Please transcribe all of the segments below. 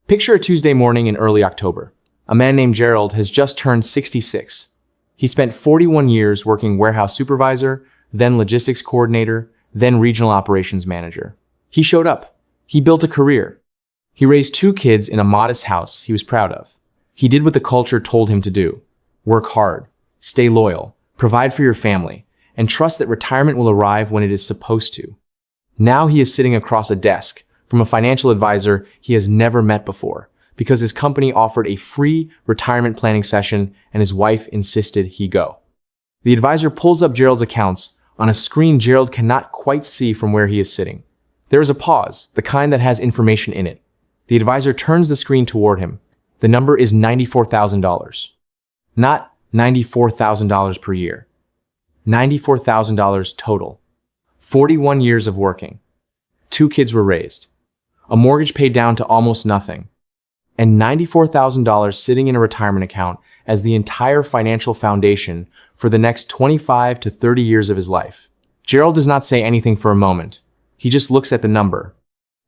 Picture a Tuesday morning in early October. A man named Gerald has just turned 66. He spent 41 years working warehouse supervisor, then logistics coordinator, then regional operations manager. He showed up. He built a career. He raised 2 kids in a modest house he was proud of. He did what the culture told him to do. Work hard, stay loyal, provide for your family, and trust that retirement will arrive when it is supposed to. Now he is sitting across a desk from a financial advisor he has never met before because his company offered a free retirement planning session and his wife insisted he go. The advisor pulls up Gerald's accounts on a screen Gerald cannot quite see from where he is sitting. There is a pause, the kind that has information in it. The advisor turns the screen toward him. The number is $94,000. Not $94,000 per year. $94,000 total. 41 years of working. 2 kids were raised. A mortgage paid down to almost nothing. And $94,000 sitting in a retirement account as the entire financial foundation for the next 25 to 30 years of his life. Gerald does not say anything for a moment. He just looks at the number.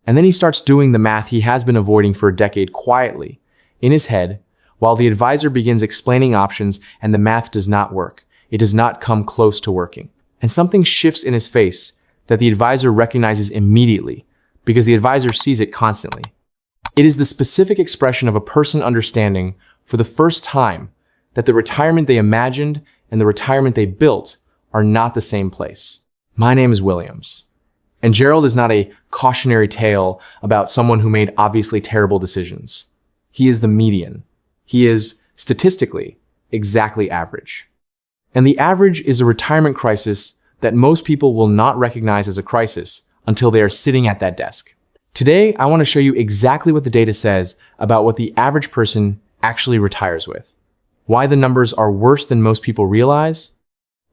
And then he starts doing the math he has been avoiding for a decade quietly, in his head, while the advisor begins explaining options and the math does not work. It does not come close to working. And something shifts in his face that the advisor recognizes immediately because the advisor sees it constantly. It is the specific expression of a person understanding for the first time that the retirement they imagined and the retirement they built are not the same place. My name is Williams. And Gerald is not a cautionary tale about someone who made obviously terrible decisions. He is the median. He is, statistically, exactly average. And the average is a retirement crisis that most people will not recognize as a crisis until they are sitting at that desk. Today, I want to show you exactly what the data says about what the average person actually retires with, why the numbers are worse than most people realize,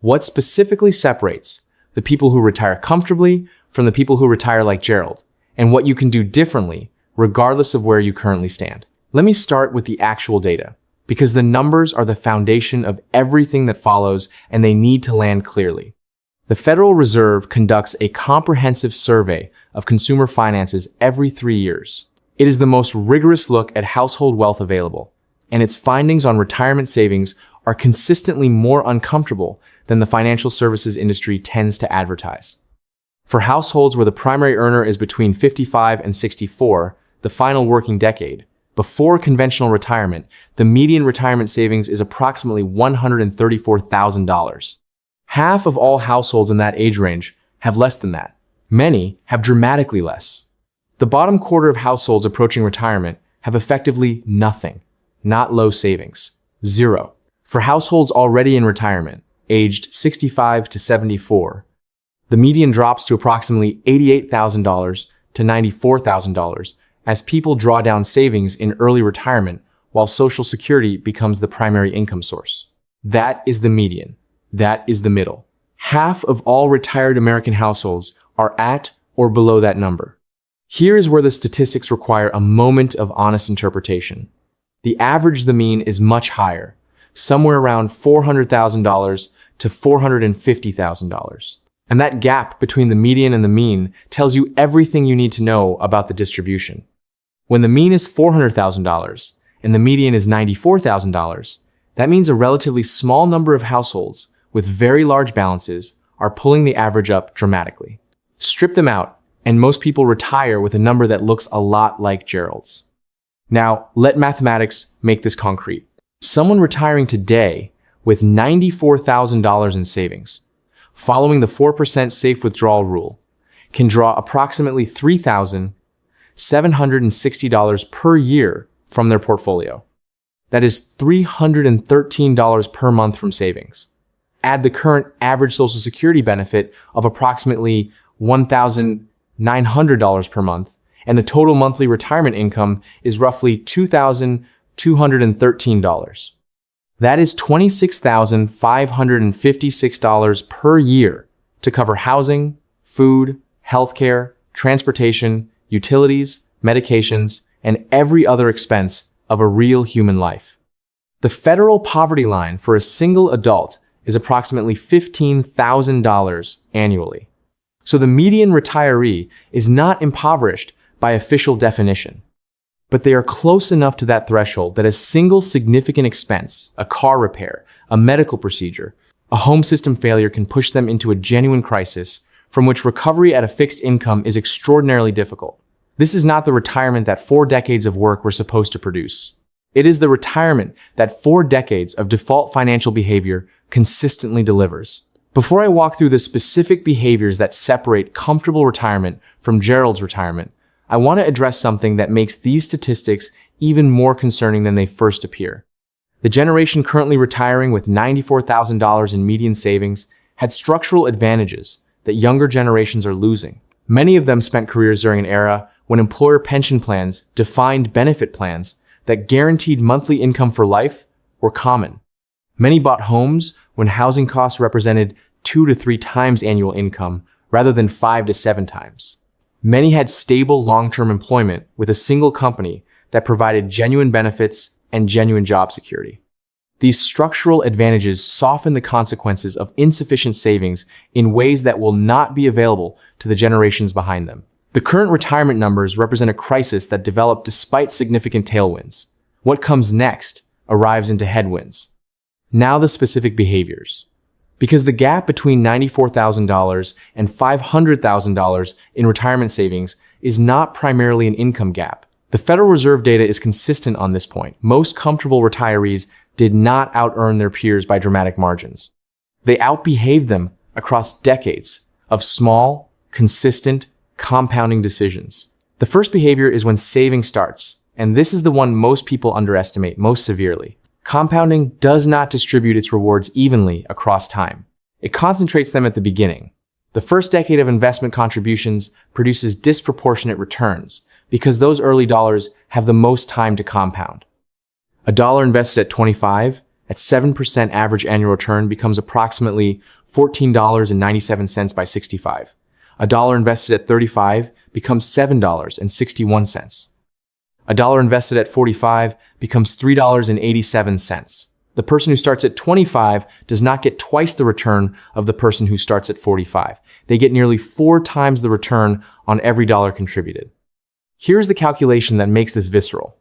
what specifically separates the people who retire comfortably from the people who retire like Gerald, and what you can do differently regardless of where you currently stand. Let me start with the actual data, because the numbers are the foundation of everything that follows and they need to land clearly. The Federal Reserve conducts a comprehensive survey of consumer finances every 3 years. It is the most rigorous look at household wealth available, and its findings on retirement savings are consistently more uncomfortable than the financial services industry tends to advertise. For households where the primary earner is between 55 and 64, the final working decade, before conventional retirement, the median retirement savings is approximately $134,000. Half of all households in that age range have less than that. Many have dramatically less. The bottom quarter of households approaching retirement have effectively nothing, not low savings, zero. For households already in retirement, aged 65 to 74, the median drops to approximately $88,000 to $94,000 as people draw down savings in early retirement while Social Security becomes the primary income source. That is the median. That is the middle. Half of all retired American households are at or below that number. Here is where the statistics require a moment of honest interpretation. The average, the mean, is much higher, somewhere around $400,000 to $450,000. And that gap between the median and the mean tells you everything you need to know about the distribution. When the mean is $400,000 and the median is $94,000, that means a relatively small number of households with very large balances are pulling the average up dramatically. Strip them out, and most people retire with a number that looks a lot like Gerald's. Now, let mathematics make this concrete. Someone retiring today with $94,000 in savings, following the 4% safe withdrawal rule, can draw approximately $3,760 per year from their portfolio. That is $313 per month from savings. Add the current average Social Security benefit of approximately $1,900 per month, and the total monthly retirement income is roughly $2,213. That is $26,556 per year to cover housing, food, healthcare, transportation, utilities, medications, and every other expense of a real human life. The federal poverty line for a single adult is approximately $15,000 annually. So the median retiree is not impoverished by official definition. But they are close enough to that threshold that a single significant expense, a car repair, a medical procedure, a home system failure can push them into a genuine crisis from which recovery at a fixed income is extraordinarily difficult. This is not the retirement that 4 decades of work were supposed to produce. It is the retirement that 4 decades of default financial behavior consistently delivers. Before I walk through the specific behaviors that separate comfortable retirement from Gerald's retirement, I want to address something that makes these statistics even more concerning than they first appear. The generation currently retiring with $94,000 in median savings had structural advantages that younger generations are losing. Many of them spent careers during an era when employer pension plans, defined benefit plans that guaranteed monthly income for life were common. Many bought homes when housing costs represented 2 to 3 times annual income rather than 5 to 7 times. Many had stable long-term employment with a single company that provided genuine benefits and genuine job security. These structural advantages soften the consequences of insufficient savings in ways that will not be available to the generations behind them. The current retirement numbers represent a crisis that developed despite significant tailwinds. What comes next arrives into headwinds. Now the specific behaviors. Because the gap between $94,000 and $500,000 in retirement savings is not primarily an income gap. The Federal Reserve data is consistent on this point. Most comfortable retirees did not out-earn their peers by dramatic margins. They outbehaved them across decades of small, consistent, compounding decisions. The first behavior is when saving starts, and this is the one most people underestimate most severely. Compounding does not distribute its rewards evenly across time. It concentrates them at the beginning. The first decade of investment contributions produces disproportionate returns because those early dollars have the most time to compound. A dollar invested at 25, at 7% average annual return becomes approximately $14.97 by 65. A dollar invested at 35 becomes $7.61. A dollar invested at 45 becomes $3.87. The person who starts at 25 does not get twice the return of the person who starts at 45. They get nearly 4 times the return on every dollar contributed. Here's the calculation that makes this visceral.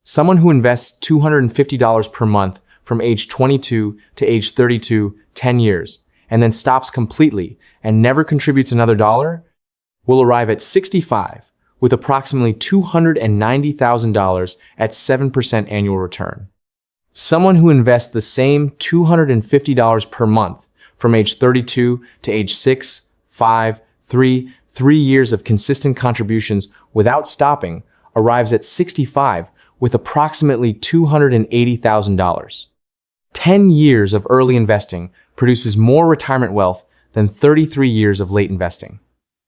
Someone who invests $250 per month from age 22 to age 32, 10 years, and then stops completely and never contributes another dollar, will arrive at 65 with approximately $290,000 at 7% annual return. Someone who invests the same $250 per month from age 32 to age 6, 5, 3 years of consistent contributions without stopping arrives at 65 with approximately $280,000. 10 years of early investing produces more retirement wealth than 33 years of late investing.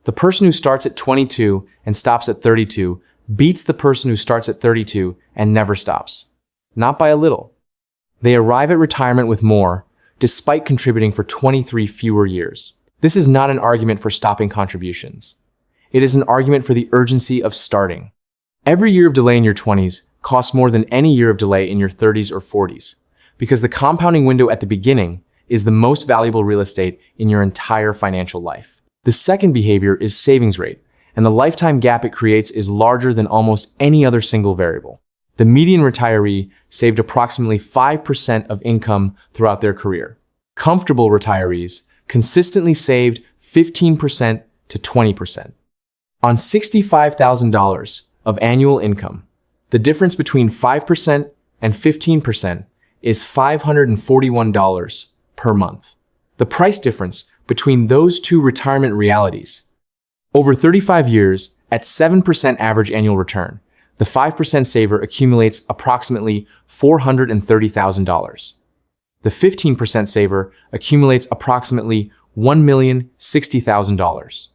The person who starts at 22 and stops at 32 beats the person who starts at 32 and never stops. Not by a little. They arrive at retirement with more, despite contributing for 23 fewer years. This is not an argument for stopping contributions. It is an argument for the urgency of starting. Every year of delay in your 20s costs more than any year of delay in your 30s or 40s, because the compounding window at the beginning is the most valuable real estate in your entire financial life. The second behavior is savings rate, and the lifetime gap it creates is larger than almost any other single variable. The median retiree saved approximately 5% of income throughout their career. Comfortable retirees consistently saved 15% to 20%. On $65,000 of annual income, the difference between 5% and 15% is $541 per month. The price difference between those two retirement realities. Over 35 years, at 7% average annual return, the 5% saver accumulates approximately $430,000. The 15% saver accumulates approximately $1,060,000.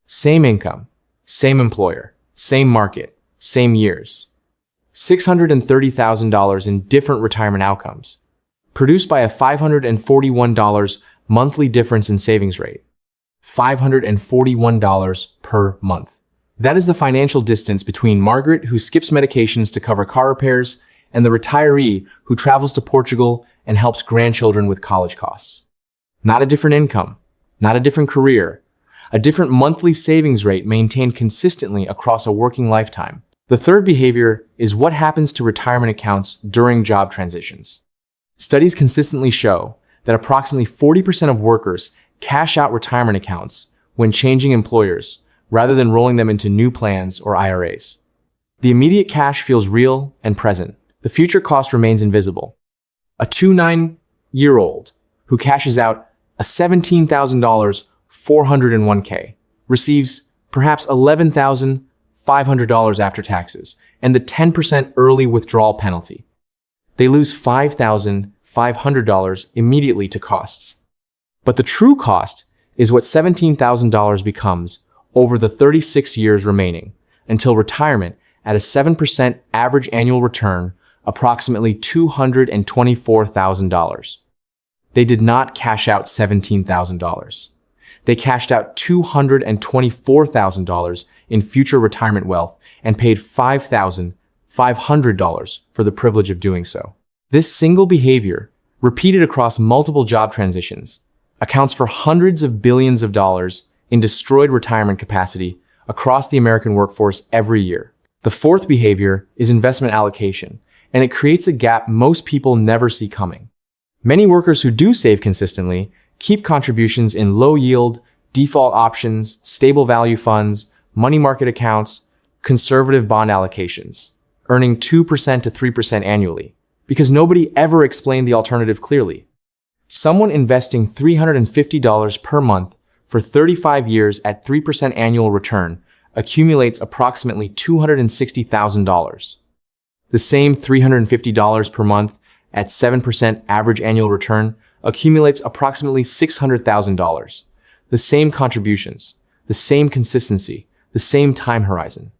Same income, same employer, same market, same years. $630,000 in different retirement outcomes, produced by a $541 monthly difference in savings rate. $541 per month. That is the financial distance between Margaret, who skips medications to cover car repairs, and the retiree who travels to Portugal and helps grandchildren with college costs. Not a different income, not a different career, a different monthly savings rate maintained consistently across a working lifetime. The third behavior is what happens to retirement accounts during job transitions. Studies consistently show that approximately 40% of workers cash out retirement accounts when changing employers rather than rolling them into new plans or IRAs. The immediate cash feels real and present. The future cost remains invisible. A 29-year-old who cashes out a $17,000 401k receives perhaps $11,500 after taxes and the 10% early withdrawal penalty. They lose $5,500 immediately to costs. But the true cost is what $17,000 becomes over the 36 years remaining until retirement at a 7% average annual return, approximately $224,000. They did not cash out $17,000. They cashed out $224,000 in future retirement wealth and paid $5,500 for the privilege of doing so. This single behavior, repeated across multiple job transitions, accounts for hundreds of billions of dollars in destroyed retirement capacity across the American workforce every year. The fourth behavior is investment allocation, and it creates a gap most people never see coming. Many workers who do save consistently keep contributions in low-yield, default options, stable value funds, money market accounts, conservative bond allocations, earning 2% to 3% annually, because nobody ever explained the alternative clearly. Someone investing $350 per month for 35 years at 3% annual return accumulates approximately $260,000. The same $350 per month at 7% average annual return accumulates approximately $600,000. The same contributions, the same consistency, the same time horizon.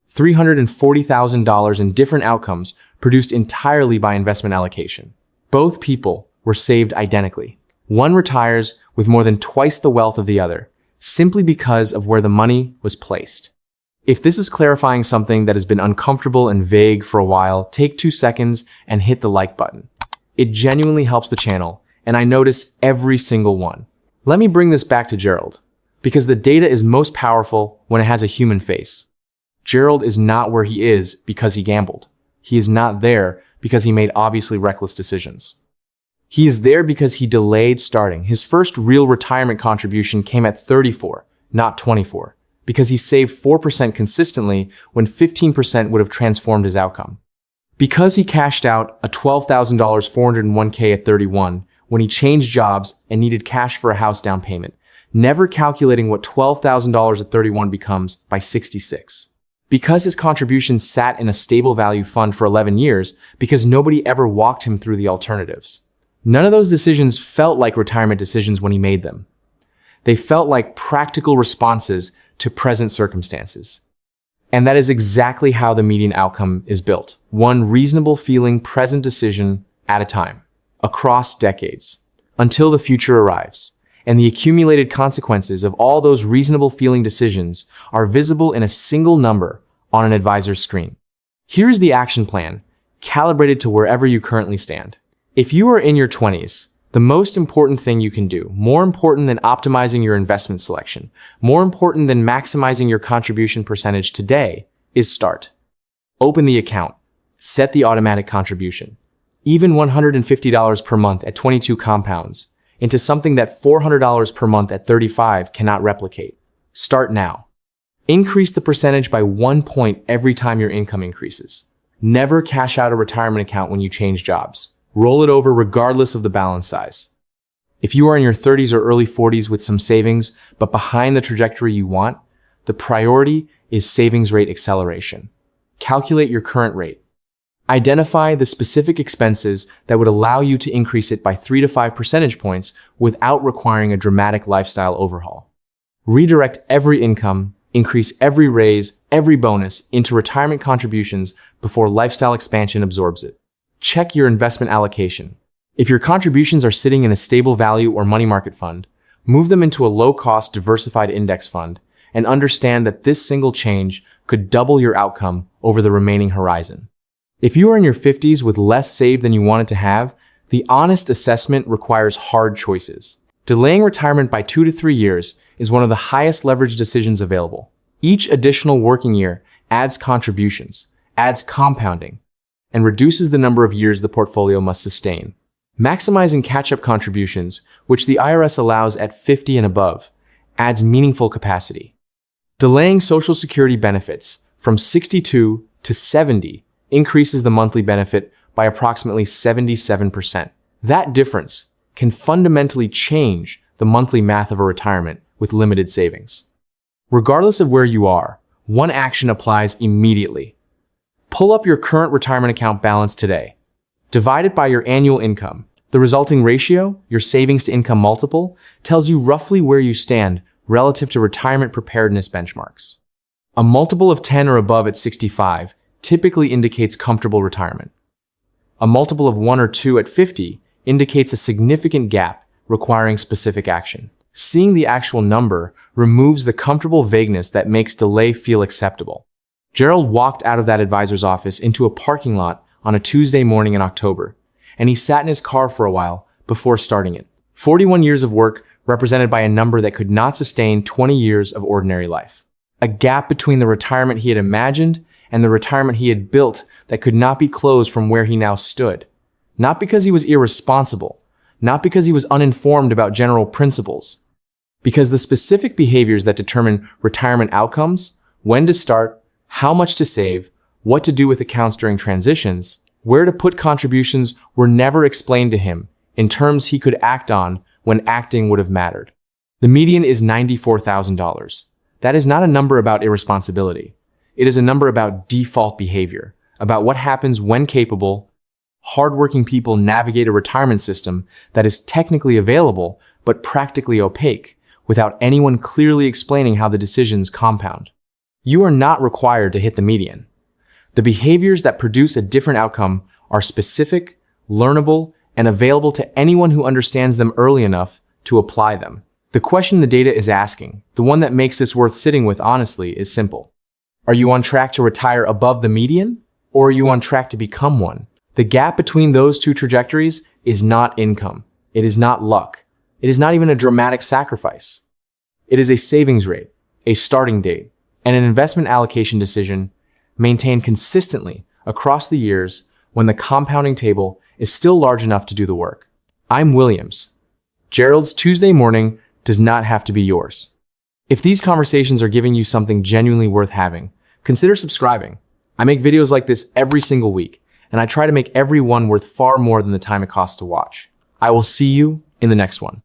$340,000 in different outcomes produced entirely by investment allocation. Both people were saved identically. One retires with more than twice the wealth of the other, simply because of where the money was placed. If this is clarifying something that has been uncomfortable and vague for a while, take 2 seconds and hit the like button. It genuinely helps the channel, and I notice every single one. Let me bring this back to Gerald, because the data is most powerful when it has a human face. Gerald is not where he is because he gambled. He is not there because he made obviously reckless decisions. He is there because he delayed starting. His first real retirement contribution came at 34, not 24, because he saved 4% consistently when 15% would have transformed his outcome. Because he cashed out a $12,000 401k at 31 when he changed jobs and needed cash for a house down payment, never calculating what $12,000 at 31 becomes by 66. Because his contributions sat in a stable value fund for 11 years because nobody ever walked him through the alternatives. None of those decisions felt like retirement decisions when he made them. They felt like practical responses to present circumstances. And that is exactly how the median outcome is built. One reasonable feeling present decision at a time, across decades, until the future arrives. And the accumulated consequences of all those reasonable feeling decisions are visible in a single number on an advisor's screen. Here is the action plan, calibrated to wherever you currently stand. If you are in your 20s, the most important thing you can do, more important than optimizing your investment selection, more important than maximizing your contribution percentage today, is start. Open the account. Set the automatic contribution. Even $150 per month at 22 compounds into something that $400 per month at 35 cannot replicate. Start now. Increase the percentage by 1 point every time your income increases. Never cash out a retirement account when you change jobs. Roll it over regardless of the balance size. If you are in your 30s or early 40s with some savings, but behind the trajectory you want, the priority is savings rate acceleration. Calculate your current rate. Identify the specific expenses that would allow you to increase it by 3 to 5 percentage points without requiring a dramatic lifestyle overhaul. Redirect every income, increase every raise, every bonus into retirement contributions before lifestyle expansion absorbs it. Check your investment allocation. If your contributions are sitting in a stable value or money market fund, move them into a low-cost diversified index fund and understand that this single change could double your outcome over the remaining horizon. If you are in your 50s with less saved than you wanted to have, the honest assessment requires hard choices. Delaying retirement by 2 to 3 years is one of the highest leverage decisions available. Each additional working year adds contributions, adds compounding, and reduces the number of years the portfolio must sustain. Maximizing catch-up contributions, which the IRS allows at 50 and above, adds meaningful capacity. Delaying Social Security benefits from 62 to 70 increases the monthly benefit by approximately 77%. That difference can fundamentally change the monthly math of a retirement with limited savings. Regardless of where you are, one action applies immediately. Pull up your current retirement account balance today. Divide it by your annual income. The resulting ratio, your savings to income multiple, tells you roughly where you stand relative to retirement preparedness benchmarks. A multiple of 10 or above at 65 typically indicates comfortable retirement. A multiple of 1 or 2 at 50 indicates a significant gap requiring specific action. Seeing the actual number removes the comfortable vagueness that makes delay feel acceptable. Gerald walked out of that advisor's office into a parking lot on a Tuesday morning in October, and he sat in his car for a while before starting it. 41 years of work represented by a number that could not sustain 20 years of ordinary life. A gap between the retirement he had imagined and the retirement he had built that could not be closed from where he now stood. Not because he was irresponsible, not because he was uninformed about general principles, because the specific behaviors that determine retirement outcomes, when to start, how much to save, what to do with accounts during transitions, where to put contributions were never explained to him in terms he could act on when acting would have mattered. The median is $94,000. That is not a number about irresponsibility. It is a number about default behavior, about what happens when capable, hardworking people navigate a retirement system that is technically available but practically opaque, without anyone clearly explaining how the decisions compound. You are not required to hit the median. The behaviors that produce a different outcome are specific, learnable, and available to anyone who understands them early enough to apply them. The question the data is asking, the one that makes this worth sitting with honestly, is simple. Are you on track to retire above the median, or are you on track to become one? The gap between those two trajectories is not income. It is not luck. It is not even a dramatic sacrifice. It is a savings rate, a starting date, and an investment allocation decision maintained consistently across the years when the compounding table is still large enough to do the work. I'm Williams. Gerald's Tuesday morning does not have to be yours. If these conversations are giving you something genuinely worth having, consider subscribing. I make videos like this every single week, and I try to make every one worth far more than the time it costs to watch. I will see you in the next one.